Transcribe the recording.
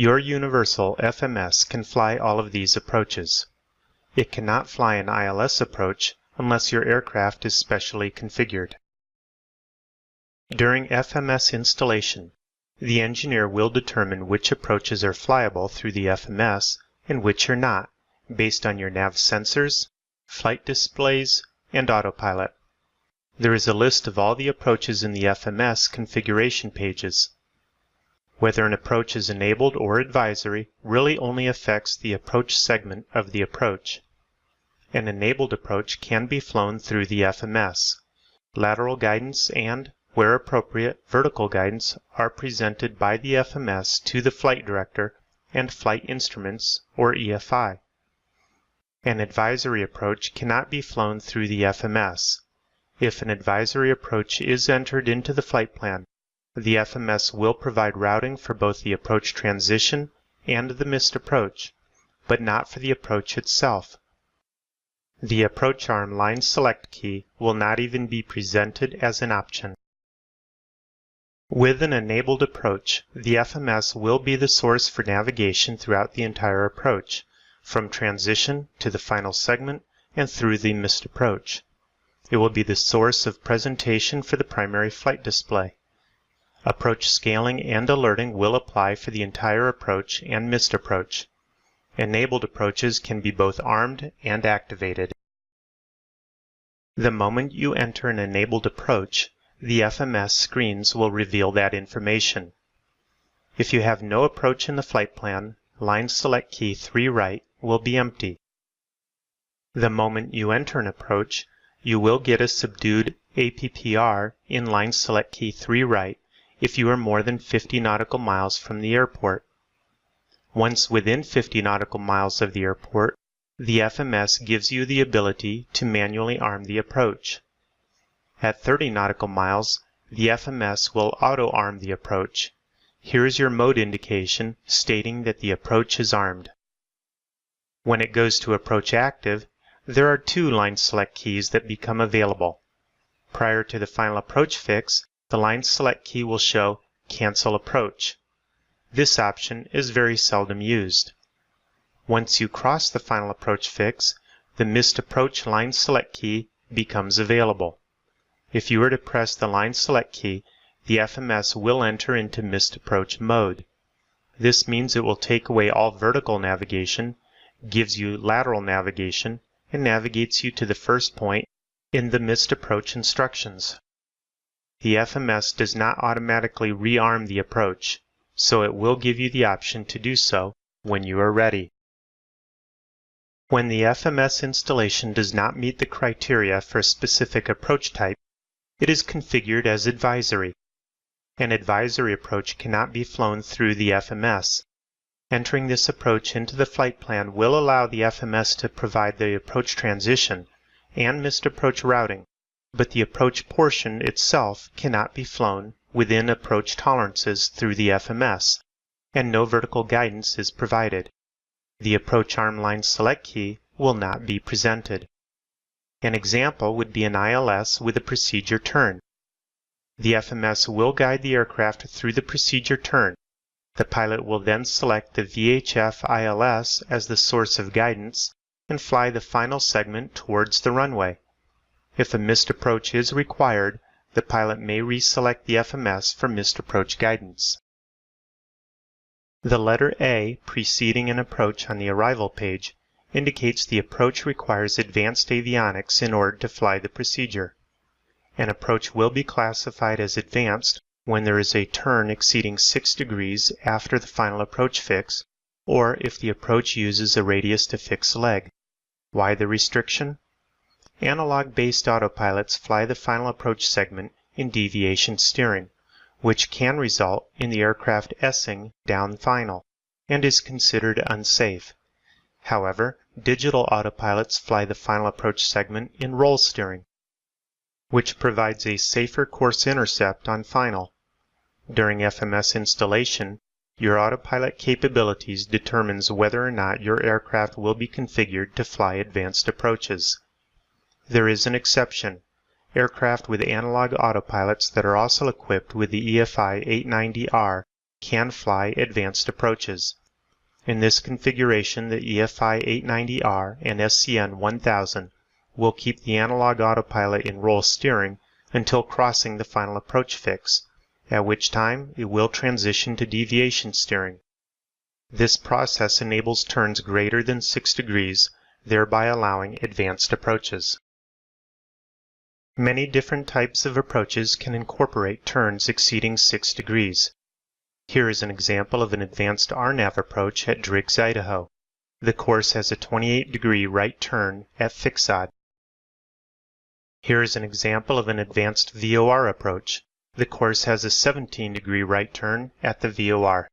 Your universal FMS can fly all of these approaches. It cannot fly an ILS approach unless your aircraft is specially configured. During FMS installation, the engineer will determine which approaches are flyable through the FMS and which are not, based on your nav sensors, flight displays, and autopilot. There is a list of all the approaches in the FMS configuration pages. Whether an approach is enabled or advisory really only affects the approach segment of the approach. An enabled approach can be flown through the FMS. Lateral guidance and, where appropriate, vertical guidance are presented by the FMS to the flight director and flight instruments, or EFI. An advisory approach cannot be flown through the FMS. If an advisory approach is entered into the flight plan, the FMS will provide routing for both the approach transition and the missed approach, but not for the approach itself. The approach arm line select key will not even be presented as an option. With an enabled approach, the FMS will be the source for navigation throughout the entire approach, from transition to the final segment and through the missed approach. It will be the source of presentation for the primary flight display. Approach scaling and alerting will apply for the entire approach and missed approach. Enabled approaches can be both armed and activated. The moment you enter an enabled approach, the FMS screens will reveal that information. If you have no approach in the flight plan, line select key 3 right will be empty. The moment you enter an approach, you will get a subdued APPR in line select key 3 right if you are more than 50 nautical miles from the airport. Once within 50 nautical miles of the airport, the FMS gives you the ability to manually arm the approach. At 30 nautical miles, the FMS will auto-arm the approach. Here is your mode indication stating that the approach is armed. When it goes to approach active, there are 2 line select keys that become available. Prior to the final approach fix, the line select key will show Cancel Approach. This option is very seldom used. Once you cross the final approach fix, the missed approach line select key becomes available. If you were to press the line select key, the FMS will enter into missed approach mode. This means it will take away all vertical navigation, gives you lateral navigation, and navigates you to the first point in the missed approach instructions. The FMS does not automatically rearm the approach, so it will give you the option to do so when you are ready. When the FMS installation does not meet the criteria for a specific approach type, it is configured as advisory. An advisory approach cannot be flown through the FMS. Entering this approach into the flight plan will allow the FMS to provide the approach transition and missed approach routing, but the approach portion itself cannot be flown within approach tolerances through the FMS, and no vertical guidance is provided. The approach arm line select key will not be presented. An example would be an ILS with a procedure turn. The FMS will guide the aircraft through the procedure turn. The pilot will then select the VHF ILS as the source of guidance and fly the final segment towards the runway. If a missed approach is required, the pilot may reselect the FMS for missed approach guidance. The letter A preceding an approach on the arrival page indicates the approach requires advanced avionics in order to fly the procedure. An approach will be classified as advanced when there is a turn exceeding 6 degrees after the final approach fix, or if the approach uses a radius to fix leg. Why the restriction? Analog-based autopilots fly the final approach segment in deviation steering, which can result in the aircraft S-ing down final, and is considered unsafe. However, digital autopilots fly the final approach segment in roll steering, which provides a safer course intercept on final. During FMS installation, your autopilot capabilities determines whether or not your aircraft will be configured to fly advanced approaches. There is an exception. Aircraft with analog autopilots that are also equipped with the EFI 890R can fly advanced approaches. In this configuration, the EFI 890R and SCN 1000 will keep the analog autopilot in roll steering until crossing the final approach fix, at which time it will transition to deviation steering. This process enables turns greater than 6 degrees, thereby allowing advanced approaches. Many different types of approaches can incorporate turns exceeding 6 degrees. Here is an example of an advanced RNAV approach at Driggs, Idaho. The course has a 28-degree right turn at Fixod. Here is an example of an advanced VOR approach. The course has a 17-degree right turn at the VOR.